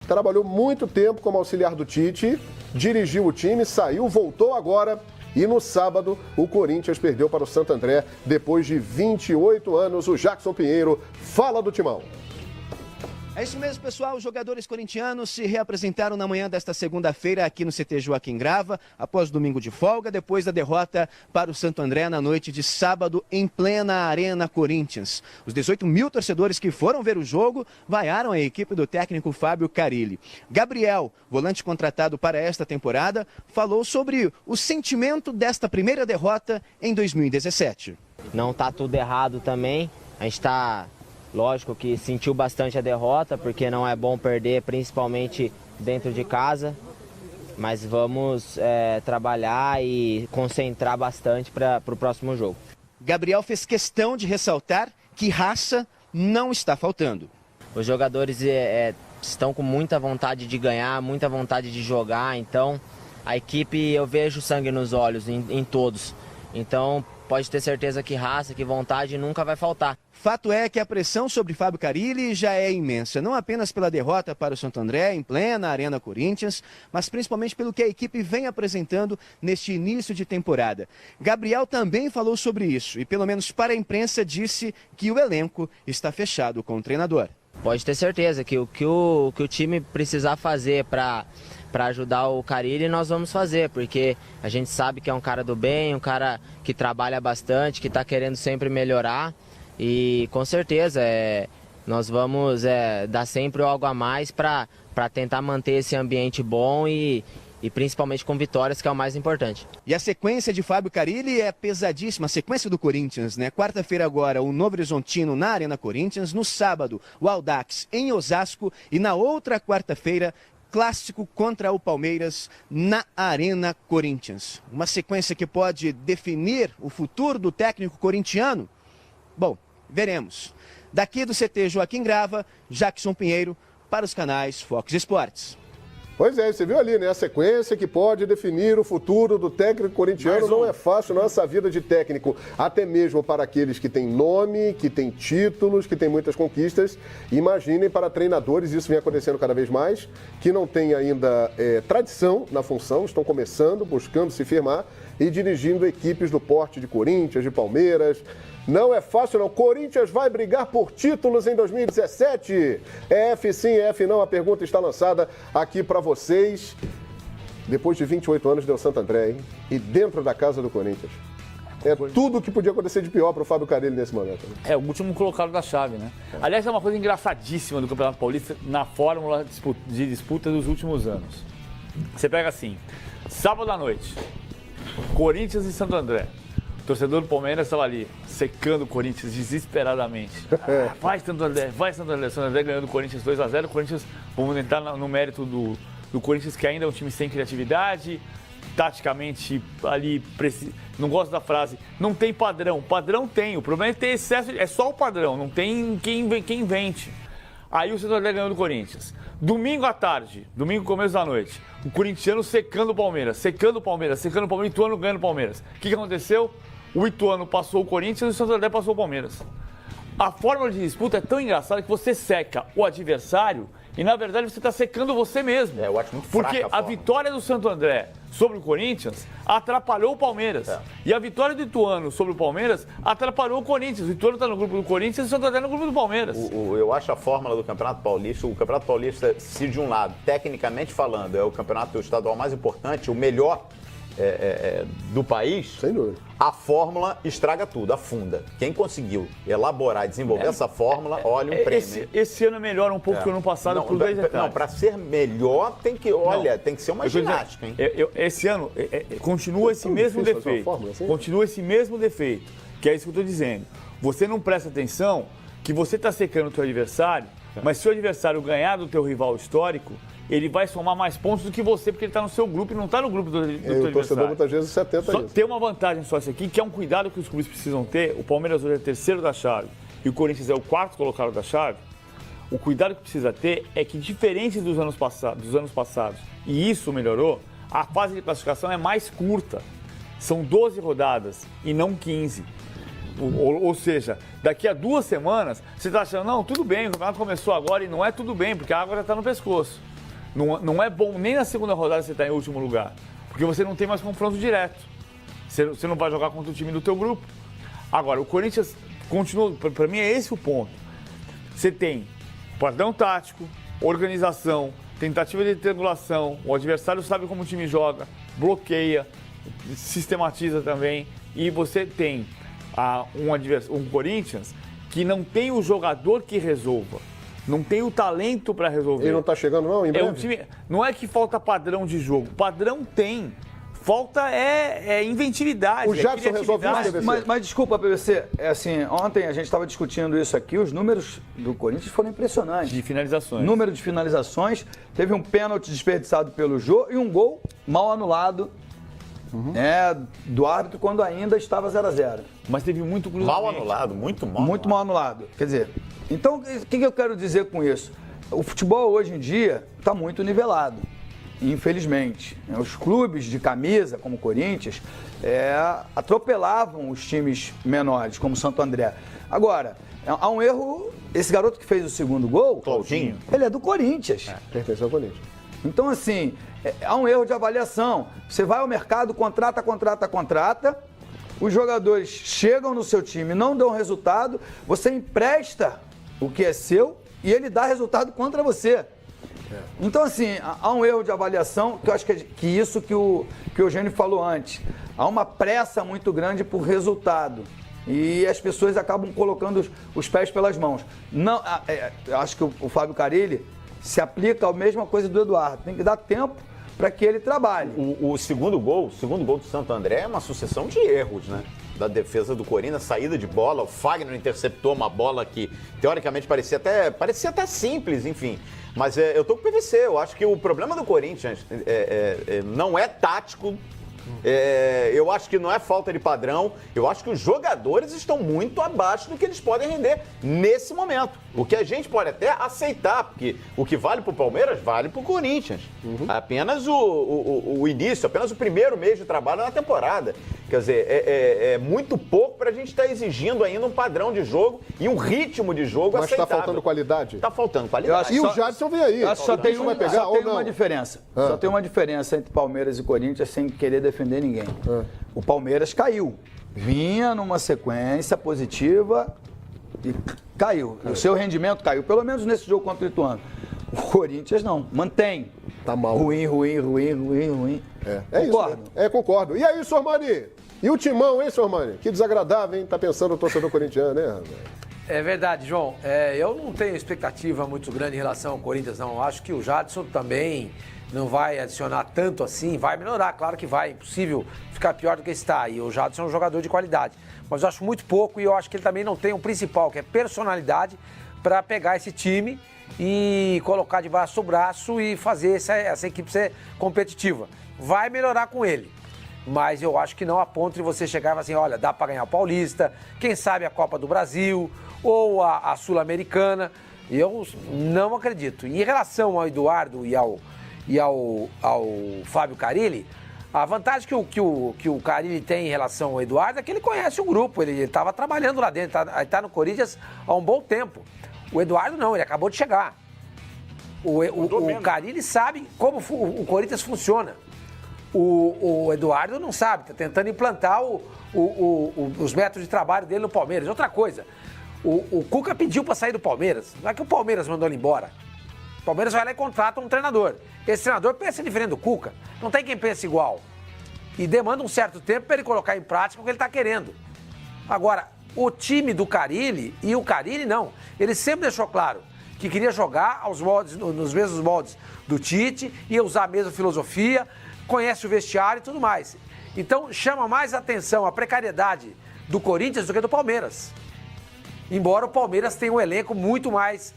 trabalhou muito tempo como auxiliar do Tite, dirigiu o time, saiu, voltou agora. E no sábado, o Corinthians perdeu para o Santo André depois de 28 anos. O Jackson Pinheiro fala do Timão. É isso mesmo, pessoal. Os jogadores corintianos se reapresentaram na manhã desta segunda-feira aqui no CT Joaquim Grava, após domingo de folga, depois da derrota para o Santo André na noite de sábado em plena Arena Corinthians. Os 18 mil torcedores que foram ver o jogo vaiaram a equipe do técnico Fábio Carille. Gabriel, volante contratado para esta temporada, falou sobre o sentimento desta primeira derrota em 2017. Não está tudo errado também, a gente está... Lógico que sentiu bastante a derrota, porque não é bom perder, principalmente dentro de casa. Mas vamos trabalhar e concentrar bastante para o próximo jogo. Gabriel fez questão de ressaltar que raça não está faltando. Os jogadores estão com muita vontade de ganhar, muita vontade de jogar. Então, a equipe, eu vejo sangue nos olhos em todos. Então, pode ter certeza que raça, que vontade nunca vai faltar. Fato é que a pressão sobre Fábio Carille já é imensa, não apenas pela derrota para o Santo André em plena Arena Corinthians, mas principalmente pelo que a equipe vem apresentando neste início de temporada. Gabriel também falou sobre isso e, pelo menos para a imprensa, disse que o elenco está fechado com o treinador. Pode ter certeza que o que o time precisar fazer para ajudar o Carille, nós vamos fazer, porque a gente sabe que é um cara do bem, um cara que trabalha bastante, que está querendo sempre melhorar. E com certeza nós vamos dar sempre algo a mais para tentar manter esse ambiente bom e principalmente com vitórias, que é o mais importante. E a sequência de Fábio Carille é pesadíssima, a sequência do Corinthians, né? Quarta-feira agora o Novo Horizontino na Arena Corinthians, no sábado o Audax em Osasco e na outra quarta-feira clássico contra o Palmeiras na Arena Corinthians. Uma sequência que pode definir o futuro do técnico corintiano? Bom, veremos. Daqui do CT Joaquim Grava, Jackson Pinheiro, para os canais Fox Sports. Pois é, você viu ali, né? A sequência que pode definir o futuro do técnico corintiano. Não é fácil, não, essa vida de técnico, até mesmo para aqueles que têm nome, que têm títulos, que têm muitas conquistas. Imaginem para treinadores, isso vem acontecendo cada vez mais, que não têm ainda tradição na função, estão começando, buscando se firmar e dirigindo equipes do porte de Corinthians, de Palmeiras. Não é fácil, não. Corinthians vai brigar por títulos em 2017? É F sim, é F não. A pergunta está lançada aqui para vocês. Depois de 28 anos deu Santo André, hein? E dentro da casa do Corinthians. É tudo o que podia acontecer de pior para o Fábio Carille nesse momento. Né? É o último colocado da chave, né? Aliás, é uma coisa engraçadíssima do Campeonato Paulista na fórmula de disputa dos últimos anos. Você pega assim, sábado à noite, Corinthians e Santo André. O torcedor do Palmeiras estava ali, secando o Corinthians desesperadamente. Vai Santo André, vai Santo André. Santo André ganhando o Corinthians 2-0. O Corinthians, vamos entrar no mérito do Corinthians, que ainda é um time sem criatividade, taticamente ali, não gosto da frase, não tem padrão. Padrão tem, o problema é ter excesso, é só o padrão, não tem quem invente. Aí o Santo André ganhou do Corinthians. Domingo à tarde, domingo começo da noite, o corintiano secando o Palmeiras, Ituano ganhando o Palmeiras. O que aconteceu? O Ituano passou o Corinthians e o Santo André passou o Palmeiras. A fórmula de disputa é tão engraçada que você seca o adversário e, na verdade, você está secando você mesmo. Eu acho muito Porque fraca a vitória do Santo André sobre o Corinthians atrapalhou o Palmeiras. E a vitória do Ituano sobre o Palmeiras atrapalhou o Corinthians. O Ituano está no grupo do Corinthians e o Santo André no grupo do Palmeiras. Eu acho a fórmula do Campeonato Paulista, o Campeonato Paulista, se de um lado, tecnicamente falando, é o campeonato estadual mais importante, o melhor do país, sem dúvida, a fórmula estraga tudo, afunda. Quem conseguiu elaborar e desenvolver essa fórmula, olha um prêmio. Esse ano melhora um pouco que o ano passado por 2 detalhes. Não, para ser melhor tem que, tem que ser uma ginástica, hein? Esse ano continua esse mesmo defeito. Continua esse mesmo defeito, que é isso que eu estou dizendo. Você não presta atenção que você está secando o teu adversário, mas se o adversário ganhar do teu rival histórico, ele vai somar mais pontos do que você, porque ele está no seu grupo e não está no grupo do teu adversário. O torcedor muitas vezes 70 Tem uma vantagem só isso aqui, que é um cuidado que os clubes precisam ter. O Palmeiras hoje é o terceiro da chave e o Corinthians é o quarto colocado da chave. O cuidado que precisa ter é que, diferente dos anos passados, e isso melhorou, a fase de classificação é mais curta. São 12 rodadas e não 15. Ou seja, daqui a 2 semanas, você está achando, não, tudo bem, o campeonato começou agora, e não é tudo bem, porque a água já está no pescoço. Não é bom nem na segunda rodada você estar em último lugar, porque você não tem mais confronto direto. Você não vai jogar contra o time do teu grupo. Agora, o Corinthians continua, para mim é esse o ponto. Você tem padrão tático, organização, tentativa de triangulação, o adversário sabe como o time joga, bloqueia, sistematiza também, e você tem um Corinthians que não tem o jogador que resolva, não tem o talento para resolver. Ele não está chegando não, em breve? É um time, não é que falta padrão de jogo, padrão tem. Falta inventividade. O Jadson resolve isso, PVC. Mas desculpa, PVC, ontem a gente estava discutindo isso aqui, os números do Corinthians foram impressionantes. De finalizações. Número de finalizações, teve um pênalti desperdiçado pelo Jô e um gol mal anulado do árbitro quando ainda estava 0-0. Mas teve muito cruzamento. Mal anulado, muito mal. Muito mal anulado. Quer dizer, então o que eu quero dizer com isso? O futebol hoje em dia está muito nivelado. Infelizmente, os clubes de camisa, como o Corinthians, atropelavam os times menores, como o Santo André. Agora, há um erro, esse garoto que fez o segundo gol, Claudinho, ele é do Corinthians. Pertence ao Corinthians. Então, assim, há um erro de avaliação. Você vai ao mercado, contrata, os jogadores chegam no seu time, não dão resultado, você empresta o que é seu e ele dá resultado contra você. Então, assim, há um erro de avaliação, que eu acho que isso que o Eugênio falou antes. Há uma pressa muito grande por resultado. E as pessoas acabam colocando os pés pelas mãos. Não, eu acho que o Fábio Carille se aplica a mesma coisa do Eduardo. Tem que dar tempo para que ele trabalhe. O segundo gol do Santo André é uma sucessão de erros, né? Da defesa do Corinthians, saída de bola, o Fagner interceptou uma bola que teoricamente parecia até simples, enfim. Mas eu tô com o PVC, eu acho que o problema do Corinthians não é tático, eu acho que não é falta de padrão, eu acho que os jogadores estão muito abaixo do que eles podem render nesse momento. O que a gente pode até aceitar, porque o que vale pro Palmeiras vale pro Corinthians. Apenas o início, apenas o primeiro mês de trabalho na temporada. Quer dizer, é muito pouco pra gente estar exigindo ainda um padrão de jogo e um ritmo de jogo aceitável. Mas tá faltando qualidade? Tá faltando qualidade. E o Jadson vem aí. Só tem vai pegar, só tem uma diferença. Só tem uma diferença entre Palmeiras e Corinthians, sem querer defender ninguém. O Palmeiras caiu. Vinha numa sequência positiva e caiu. O seu rendimento caiu, pelo menos nesse jogo contra o Ituano. O Corinthians não, mantém. Tá mal. Ruim. Concordo. Isso. Concordo. E aí, Sormani? E o timão, hein, Sormani? Que desagradável, hein? Tá pensando o torcedor corintiano, né? É verdade, João. Eu não tenho expectativa muito grande em relação ao Corinthians, não. Acho que o Jadson também não vai adicionar tanto assim, vai melhorar, claro que vai. É impossível ficar pior do que está. E o Jadson é um jogador de qualidade. Mas eu acho muito pouco e eu acho que ele também não tem o principal, que é personalidade, para pegar esse time e colocar de braço a braço e fazer essa equipe ser competitiva. Vai melhorar com ele. Mas eu acho que não a ponto de você chegar e falar assim, olha, dá para ganhar o Paulista, quem sabe a Copa do Brasil ou a Sul-Americana. Eu não acredito. Em relação ao Eduardo e ao Fábio Carille, a vantagem que o Carille tem em relação ao Eduardo é que ele conhece o grupo, ele estava trabalhando lá dentro, está no Corinthians há um bom tempo. O Eduardo não, ele acabou de chegar. O Carille sabe como o Corinthians funciona. O Eduardo não sabe, está tentando implantar os métodos de trabalho dele no Palmeiras. Outra coisa, o Cuca pediu para sair do Palmeiras, não é que o Palmeiras mandou ele embora. O Palmeiras vai lá e contrata um treinador. Esse treinador pensa diferente do Cuca, não tem quem pense igual. E demanda um certo tempo para ele colocar em prática o que ele está querendo. Agora, o time do Carille e o Carille não. Ele sempre deixou claro que queria jogar nos mesmos moldes do Tite, ia usar a mesma filosofia, conhece o vestiário e tudo mais. Então, chama mais atenção a precariedade do Corinthians do que do Palmeiras. Embora o Palmeiras tenha um elenco muito mais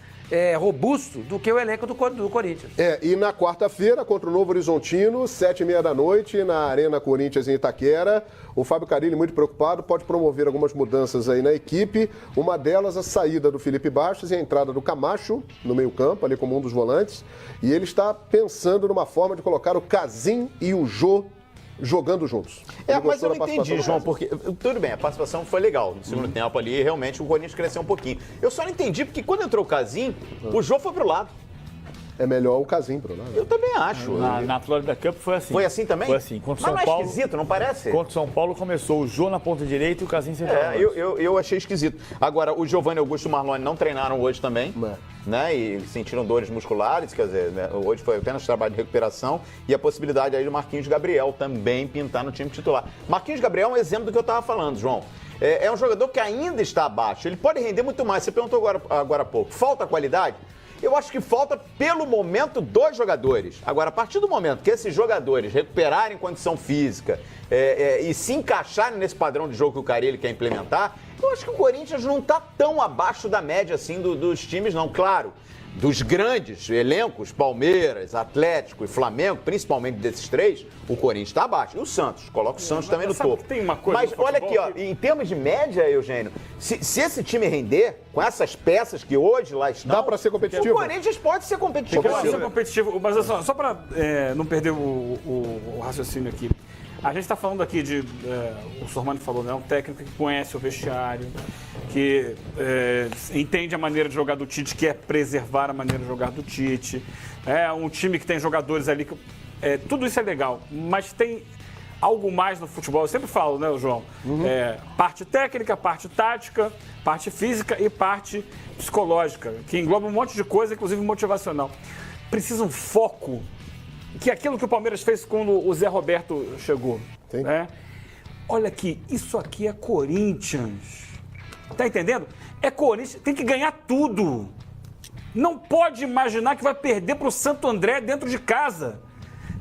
robusto do que o elenco do Corinthians. E na quarta-feira, contra o Novo Horizontino, 7h30 da noite, na Arena Corinthians em Itaquera, o Fábio Carille, muito preocupado, pode promover algumas mudanças aí na equipe. Uma delas, a saída do Felipe Bastos e a entrada do Camacho no meio-campo, ali como um dos volantes. E ele está pensando numa forma de colocar o Casim e o Jô jogando juntos. Mas eu não entendi, João, porque tudo bem, a participação foi legal no segundo tempo ali, realmente o Corinthians cresceu um pouquinho. Eu só não entendi porque quando entrou o Casim, o Jô foi pro lado. é melhor o Casimpro, né? Eu também acho. Na Florida Cup foi assim. Foi assim também? Foi assim. Contra o Mas São não é Paulo, esquisito, não parece? contra o São Paulo começou o Jô na ponta direita e o Casim centralmente. Eu achei esquisito. Agora, o Giovanni Augusto e o Marlone não treinaram hoje também, É. né? E sentiram dores musculares, quer dizer, né? Hoje foi apenas trabalho de recuperação e a possibilidade aí do Marquinhos Gabriel também pintar no time titular. Marquinhos Gabriel é um exemplo do que eu estava falando, João. É um jogador que ainda está abaixo, ele pode render muito mais. Você perguntou agora há pouco, falta qualidade? Eu acho que falta pelo momento dos jogadores. Agora, a partir do momento que esses jogadores recuperarem condição física e se encaixarem nesse padrão de jogo que o Carille quer implementar, eu acho que o Corinthians não está tão abaixo da média assim dos times, não. Claro, dos grandes elencos, Palmeiras, Atlético e Flamengo, principalmente desses três, o Corinthians está abaixo. E o Santos, coloca o Santos também no topo. Tem uma coisa Mas no olha aqui, futebol ó, em termos de média, Eugênio, se esse time render com essas peças que hoje lá estão, Dá pra ser competitivo? o Corinthians pode ser competitivo. Pode ser competitivo, mas só para não perder o raciocínio aqui. A gente está falando aqui o Sormani falou, né? Um técnico que conhece o vestiário, que entende a maneira de jogar do Tite, quer preservar a maneira de jogar do Tite. É um time que tem jogadores ali, tudo isso é legal, mas tem algo mais no futebol. Eu sempre falo, né, João? Parte técnica, parte tática, parte física e parte psicológica, que engloba um monte de coisa, inclusive motivacional. Precisa um foco, que é aquilo que o Palmeiras fez quando o Zé Roberto chegou. Né? Olha aqui, isso aqui é Corinthians. Tá entendendo? É Corinthians, tem que ganhar tudo. Não pode imaginar que vai perder para o Santo André dentro de casa.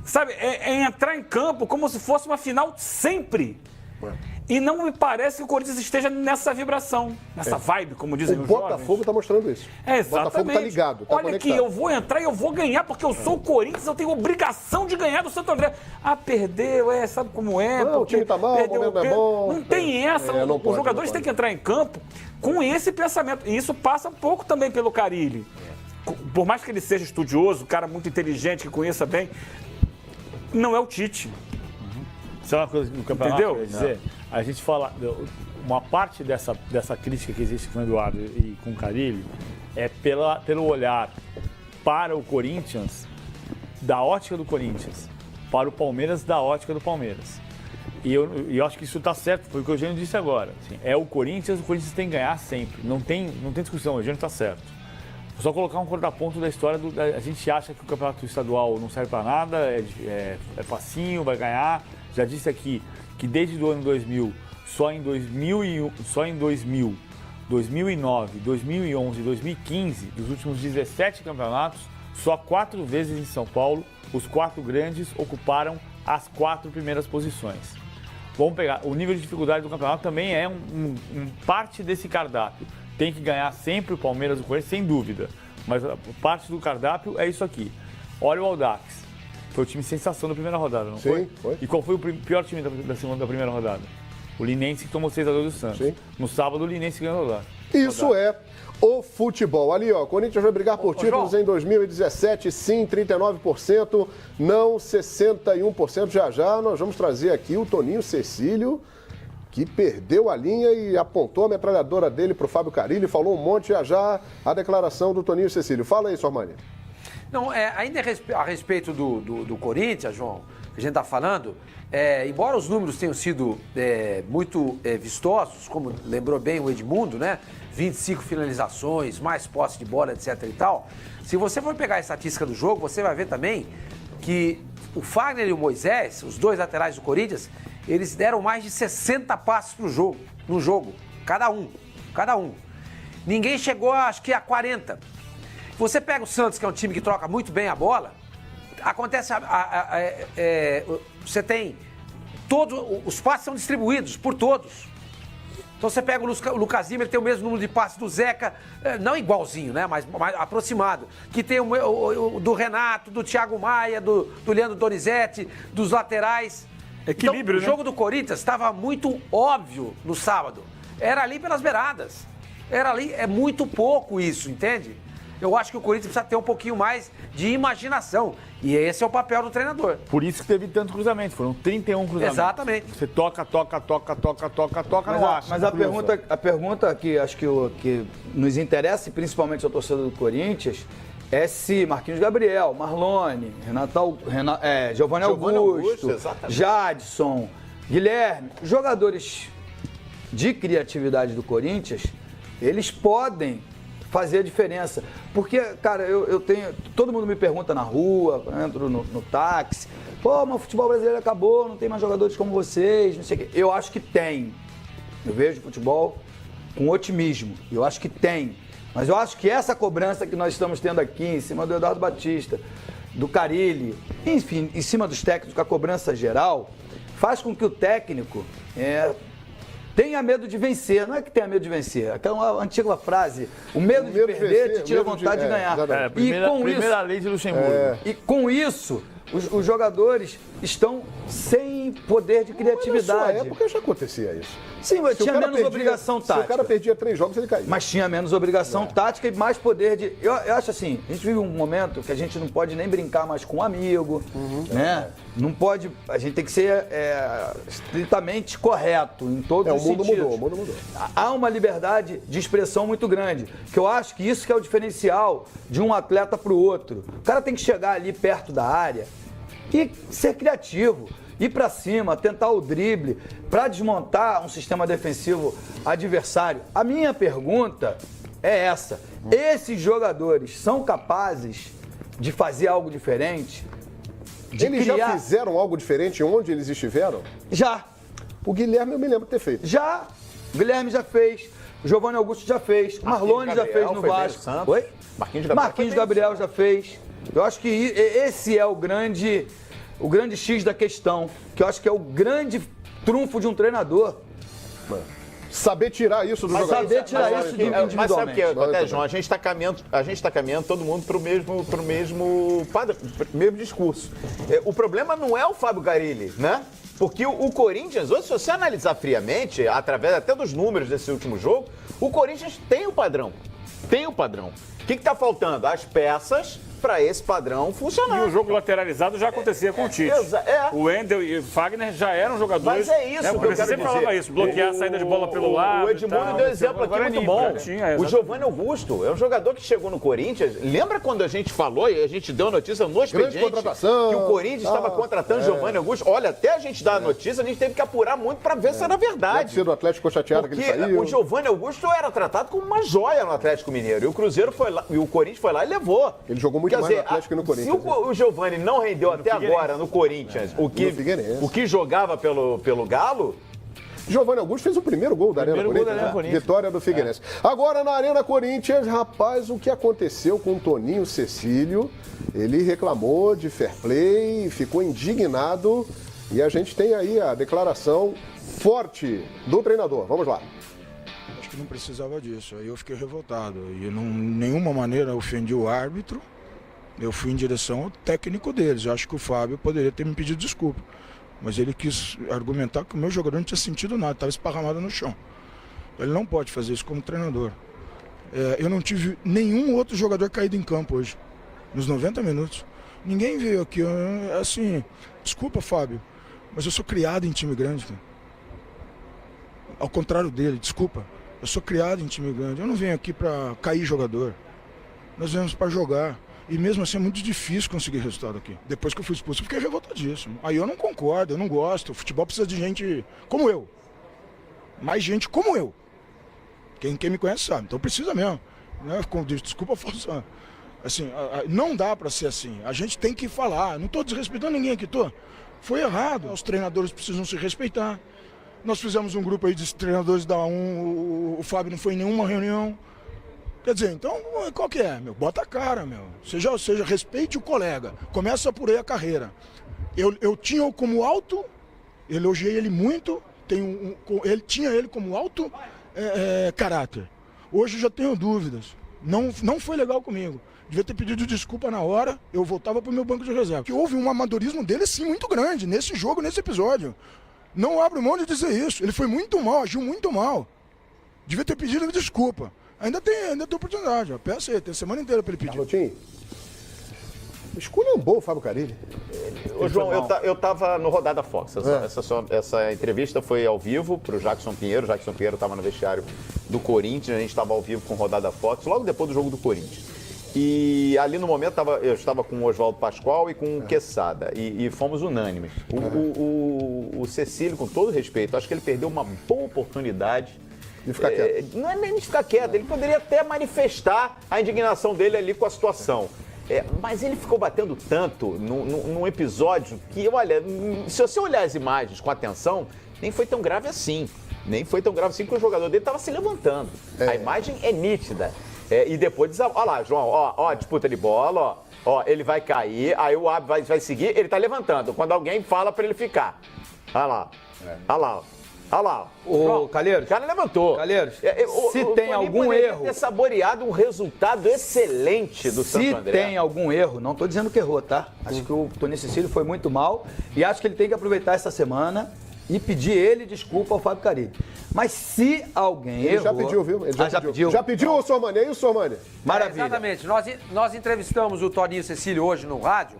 Sabe, é entrar em campo como se fosse uma final sempre. E não me parece que o Corinthians esteja nessa vibração, nessa vibe, como dizem os jovens. O Botafogo está mostrando isso. Exatamente. O Botafogo está ligado, está Olha conectado. aqui, eu vou entrar e eu vou ganhar, porque eu sou o Corinthians, eu tenho obrigação de ganhar do Santo André. Ah, perdeu, sabe como é? Não, o time está mal, o momento não é bom. Não tem essa. Os jogadores têm que entrar em campo com esse pensamento. E isso passa um pouco também pelo Carille. Por mais que ele seja estudioso, um cara muito inteligente, que conheça bem, não é o Tite. Sabe uma coisa que no campeonato Entendeu? quer dizer? A gente fala, uma parte dessa crítica que existe com o Eduardo e com o Carille é pelo olhar para o Corinthians, da ótica do Corinthians, para o Palmeiras, da ótica do Palmeiras. E eu acho que isso está certo, foi o que o Eugênio disse agora. Assim, o Corinthians tem que ganhar sempre. Não tem discussão, o Eugênio está certo. Vou só colocar um contraponto da história a gente acha que o campeonato estadual não serve para nada, é facinho, vai ganhar. Já disse aqui que desde o ano 2000, só em 2000, 2009, 2011 e 2015, dos últimos 17 campeonatos, só 4 vezes em São Paulo, os 4 grandes ocuparam as 4 primeiras posições. Vamos pegar, o nível de dificuldade do campeonato também é parte desse cardápio. Tem que ganhar sempre o Palmeiras e o Corinthians, sem dúvida. Mas a parte do cardápio é isso aqui. Olha o Audax. Foi o time sensação da primeira rodada, não foi? Sim, foi. E qual foi o pior time da primeira rodada? O Linense, que tomou 6-2 do Santos. Sim. No sábado, o Linense ganhou a rodada. Isso é o futebol. Ali, ó, Corinthians vai brigar por títulos João. em 2017, sim, 39%, não 61%. Já nós vamos trazer aqui o Toninho Cecílio, que perdeu a linha e apontou a metralhadora dele para o Fábio Carille, falou um monte, já a declaração do Toninho Cecílio. Fala aí, Sormani. Não, ainda a respeito do Corinthians, João, que a gente está falando, embora os números tenham sido muito vistosos, como lembrou bem o Edmundo, né? 25 finalizações, mais posse de bola, etc e tal. Se você for pegar a estatística do jogo, você vai ver também que o Fagner e o Moisés, os dois laterais do Corinthians, eles deram mais de 60 passos no jogo, cada um. Ninguém chegou, acho que a 40. Você pega o Santos, que é um time que troca muito bem a bola, acontece, você tem, todos os passes são distribuídos por todos. Então você pega o Lucas Lima, ele tem o mesmo número de passes do Zeca, não igualzinho, né, mas aproximado. Que tem o do Renato, do Thiago Maia, do Leandro Donizete, dos laterais. Equilíbrio, então, o jogo do Corinthians estava muito óbvio no sábado. Era ali pelas beiradas. Era ali, é muito pouco isso, entende? Eu acho que o Corinthians precisa ter um pouquinho mais de imaginação. E esse é o papel do treinador. Por isso que teve tanto cruzamento, foram 31 cruzamentos. Exatamente. Você toca, não acha. Mas a pergunta que acho que nos interessa, principalmente ao torcedor do Corinthians, Marquinhos Gabriel, Marlone, Giovanni Augusto, Jadson, Guilherme, jogadores de criatividade do Corinthians, eles podem fazer a diferença. Porque, cara, eu tenho... Todo mundo me pergunta na rua, eu entro no táxi, pô, mas o futebol brasileiro acabou, não tem mais jogadores como vocês, não sei o quê. Eu acho que tem. Eu vejo futebol com otimismo. Eu acho que tem. Mas eu acho que essa cobrança que nós estamos tendo aqui, em cima do Eduardo Batista, do Carille, enfim, em cima dos técnicos, com a cobrança geral, faz com que o técnico tenha medo de vencer. Não é que tenha medo de vencer, aquela antiga frase, o medo de perder te tira a vontade de ganhar. Primeira lei de Luxemburgo. E com isso, os jogadores estão sem poder de criatividade. Na sua época já acontecia isso. Sim, mas tinha menos obrigação tática. Se o cara perdia 3 jogos, ele caía. Mas tinha menos obrigação tática e mais poder de... Eu acho assim, a gente vive um momento que a gente não pode nem brincar mais com um amigo, né? Não pode... A gente tem que ser estritamente correto em todos os sentidos. O mundo mudou. Há uma liberdade de expressão muito grande, que eu acho que isso que é o diferencial de um atleta para o outro. O cara tem que chegar ali perto da área e ser criativo. Ir para cima, tentar o drible, para desmontar um sistema defensivo adversário. A minha pergunta é essa. Esses jogadores são capazes de fazer algo diferente? Eles já fizeram algo diferente onde eles estiveram? Já. O Guilherme eu me lembro de ter feito. Já. O Guilherme já fez. O Giovanni Augusto já fez. O Marlone já fez no Vasco. Oi? Marquinhos Gabriel já fez. Eu acho que esse é o grande X da questão, que eu acho que é o grande trunfo de um treinador. Saber tirar isso do jogador. Saber tirar isso individualmente. Mas sabe o que acontece, João? A gente está caminhando todo mundo para o mesmo discurso. O problema não é o Fábio Carille, né? Porque o Corinthians, hoje, se você analisar friamente, através até dos números desse último jogo, o Corinthians tem o padrão. Tem o padrão. O que está faltando? As peças para esse padrão funcionar. E o jogo lateralizado já acontecia com o Tite. O Wendel e o Fagner já eram jogadores... Mas é isso que eu quero dizer. Você falava isso, bloquear a saída de bola pelo lado. O Edmundo deu exemplo aqui muito bom. O Giovanni Augusto é um jogador que chegou no Corinthians. Lembra quando a gente falou e a gente deu a notícia no expediente que o Corinthians estava contratando Giovanni Augusto? Olha, até a gente dar a notícia, a gente teve que apurar muito para ver se era verdade. Deve ser do Atlético chateado que ele saiu. O Giovanni Augusto era tratado como uma joia no Atlético Mineiro. E o Cruzeiro foi lá, e o Corinthians foi lá e levou. Ele jogou muito mais no Atlético que no Corinthians. Se o Giovanni não rendeu até agora no Corinthians o que jogava pelo Galo... Giovanni Augusto fez o primeiro gol da Arena Corinthians. Vitória do Figueirense. Agora na Arena Corinthians, rapaz, o que aconteceu com o Toninho Cecílio? Ele reclamou de fair play, ficou indignado e a gente tem aí a declaração forte do treinador. Vamos lá. Acho que não precisava disso. Aí eu fiquei revoltado. E de nenhuma maneira ofendi o árbitro. Eu fui em direção ao técnico deles. Eu acho que o Fábio poderia ter me pedido desculpa. Mas ele quis argumentar que o meu jogador não tinha sentido nada, estava esparramado no chão. Ele não pode fazer isso como treinador. Eu não tive nenhum outro jogador caído em campo hoje, nos 90 minutos. Ninguém veio aqui, assim, desculpa, Fábio, mas eu sou criado em time grande. Cara. Ao contrário dele, desculpa, eu sou criado em time grande. Eu não venho aqui para cair jogador. Nós viemos para jogar. E mesmo assim é muito difícil conseguir resultado aqui. Depois que eu fui expulso, eu fiquei revoltadíssimo. Aí eu não concordo, eu não gosto. O futebol precisa de gente como eu. Mais gente como eu. Quem me conhece sabe, então precisa mesmo. Né? Desculpa a força. Assim, não dá para ser assim. A gente tem que falar. Não estou desrespeitando ninguém aqui, tô. Foi errado. Os treinadores precisam se respeitar. Nós fizemos um grupo aí de treinadores da o Fábio não foi em nenhuma reunião. Quer dizer, então, qual que é, meu? Bota a cara, meu. Seja, respeite o colega. Começa por aí a carreira. Eu tinha como alto, elogiei ele muito, ele tinha ele como alto caráter. Hoje eu já tenho dúvidas. Não foi legal comigo. Devia ter pedido desculpa na hora, eu voltava para o meu banco de reserva. Que houve um amadorismo dele, sim, muito grande, nesse jogo, nesse episódio. Não abro mão de dizer isso. Ele foi muito mal, agiu muito mal. Devia ter pedido desculpa. Ainda tem oportunidade, ó. Peça aí, tem a semana inteira para ele pedir. Carlotinho, esculhambou o Fábio Carille. Ô, João, eu tava no Rodada Fox. Essa entrevista foi ao vivo pro Jackson Pinheiro. O Jackson Pinheiro estava no vestiário do Corinthians, a gente estava ao vivo com Rodada Fox, logo depois do jogo do Corinthians. E ali no momento eu estava com o Oswaldo Pascoal e com o Quesada. E fomos unânimes. O Cecílio, com todo respeito, acho que ele perdeu uma boa oportunidade de ficar quieto. Não é nem de ficar quieto, ele poderia até manifestar a indignação dele ali com a situação. Mas ele ficou batendo tanto num episódio que, olha, se você olhar as imagens com atenção, nem foi tão grave assim. Nem foi tão grave assim que o jogador dele estava se levantando. A imagem é nítida. E depois diz, olha lá, João, ó, disputa de bola, ó, ele vai cair, aí o árbitro vai seguir, ele tá levantando. Quando alguém fala para ele ficar. Olha lá, olha lá, olha lá. Ô, Calheiros. O cara levantou. Calheiros, se tem algum erro... ter saboreado um resultado excelente do Santo André. Se tem algum erro, não tô dizendo que errou, tá? Acho que o Tony Cecílio foi muito mal e acho que ele tem que aproveitar essa semana e pedir ele desculpa ao Fábio Carilli. Mas se alguém errou... Ele já pediu, viu? Ele já pediu. Já pediu, Sormani? É isso, Sormani? Maravilha. Exatamente. Nós entrevistamos o Toninho Cecílio hoje no rádio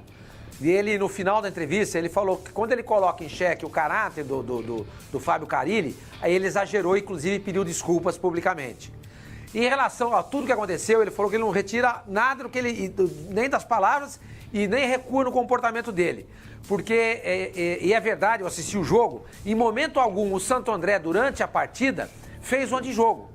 e ele, no final da entrevista, ele falou que quando ele coloca em xeque o caráter do Fábio Carilli, aí ele exagerou, inclusive, e pediu desculpas publicamente. Em relação a tudo que aconteceu, ele falou que ele não retira nada do que ele, nem das palavras e nem recua no comportamento dele. Porque, e é verdade, eu assisti o jogo, em momento algum o Santo André, durante a partida, fez um antijogo.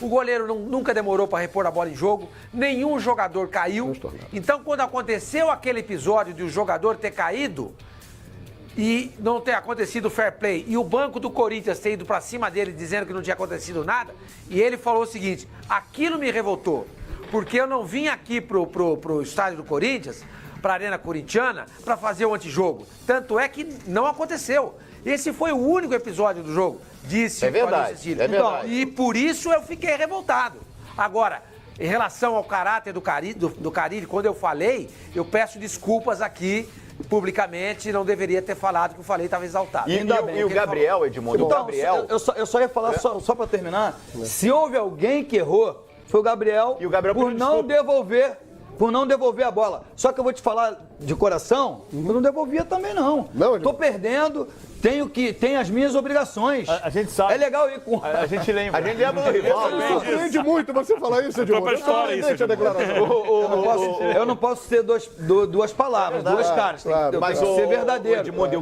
O goleiro nunca demorou para repor a bola em jogo, nenhum jogador caiu. Então, quando aconteceu aquele episódio de o jogador ter caído e não ter acontecido o fair play, e o banco do Corinthians ter ido para cima dele dizendo que não tinha acontecido nada, e ele falou o seguinte, aquilo me revoltou, porque eu não vim aqui pro estádio do Corinthians, para a Arena Corintiana, para fazer o antijogo. Tanto é que não aconteceu. Esse foi o único episódio do jogo, disse o Toninho Cecílio. É verdade. E por isso eu fiquei revoltado. Agora, em relação ao caráter do Carilli, quando eu falei, eu peço desculpas aqui publicamente, não deveria ter falado, que eu falei estava exaltado. E o Gabriel, Edmundo, Então, o Gabriel... Eu só ia falar, só para terminar, se houve alguém que errou, foi o Gabriel, E o Gabriel por pediu não desculpa. por não devolver a bola. Só que eu vou te falar de coração, eu não devolvia também não. Tô perdendo, tenho as minhas obrigações. A gente sabe. É legal ir com... A gente lembra. A gente lembra do rival. Me surpreende muito você falar isso, Edmundo. Própria história, isso, A declaração. Eu não posso ter duas palavras, duas caras. Claro, Tem que ser verdadeiro. Edmundo, e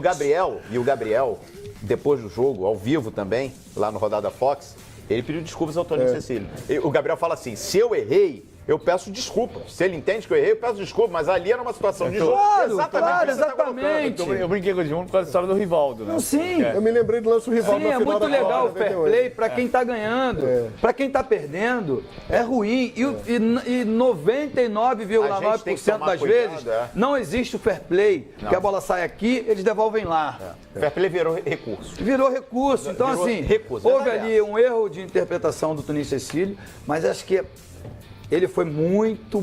o Gabriel, depois do jogo, ao vivo também, lá no Rodada Fox, ele pediu desculpas ao Toninho Cecílio. O Gabriel fala assim, se eu errei, eu peço desculpas. Se ele entende que eu errei, eu peço desculpas. Mas ali era uma situação de jogo. Exatamente. Eu brinquei com o Edmundo por causa da história do Rivaldo, né? Sim. Eu me lembrei do lance do rival Sim, no é final muito da legal o Copa fair 98. play para quem tá ganhando. Para quem tá perdendo, é ruim. E 99,9% das vezes não existe o fair play. Que a bola sai aqui, eles devolvem lá. Fair play virou recurso. Virou recurso. Então, Virou assim, recurso. houve ali um erro de interpretação do Toninho Cecílio, mas acho que ele foi muito eu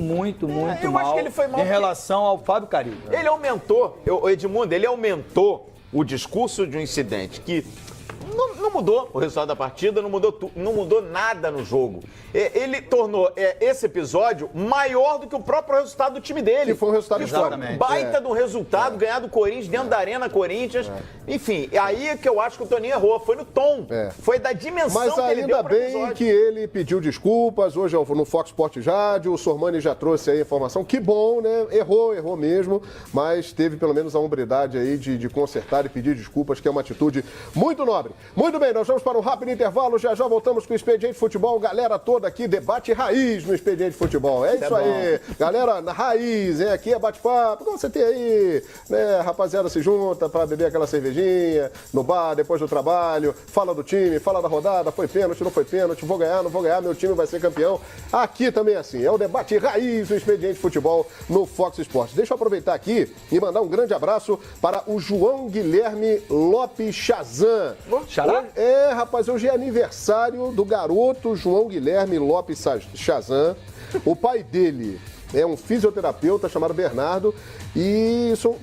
mal, acho que ele foi mal em relação ao Fábio Carilli. Ele aumentou, Edmundo, ele aumentou o discurso de um incidente que não mudou o resultado da partida, não mudou nada no jogo. Ele tornou esse episódio maior do que o próprio resultado do time dele. Que foi um resultado histórico. Baita do resultado, ganhar do Corinthians dentro da Arena Corinthians. Enfim, aí é que eu acho que o Toninho errou, foi no tom, foi da dimensão Mas que ele deu ainda pro bem episódio. que ele pediu desculpas, hoje no Fox Sports Rádio, o Sormani já trouxe aí a informação, que bom, né? Errou mesmo, mas teve pelo menos a hombridade aí de consertar e pedir desculpas, que é uma atitude muito nobre. Muito bem, nós vamos para um rápido intervalo, já voltamos com o Expediente Futebol, galera toda aqui, debate raiz no Expediente Futebol, é isso aí, galera, na raiz, hein? Aqui é bate-papo, como você tem aí, né, rapaziada se junta para beber aquela cervejinha no bar, depois do trabalho, fala do time, fala da rodada, foi pênalti, não foi pênalti, vou ganhar, não vou ganhar, meu time vai ser campeão, aqui também é assim, é o debate raiz no Expediente Futebol no Fox Sports. Deixa eu aproveitar aqui e mandar um grande abraço para o João Guilherme Lopes Chazan. Xará? Rapaz, hoje é aniversário do garoto João Guilherme Lopes Chazan. O pai dele é um fisioterapeuta chamado Bernardo e isso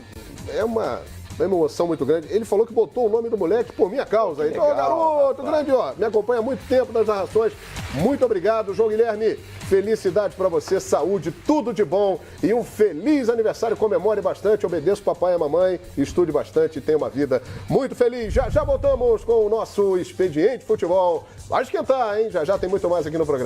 é uma emoção muito grande. Ele falou que botou o nome do moleque por minha causa. Então, garoto, grande, me acompanha há muito tempo nas narrações. Muito obrigado, João Guilherme. Felicidade pra você, saúde, tudo de bom e um feliz aniversário. Comemore bastante, obedeça o papai e a mamãe, estude bastante e tenha uma vida muito feliz. Já voltamos com o nosso Expediente Futebol. Vai esquentar, hein? Já tem muito mais aqui no programa.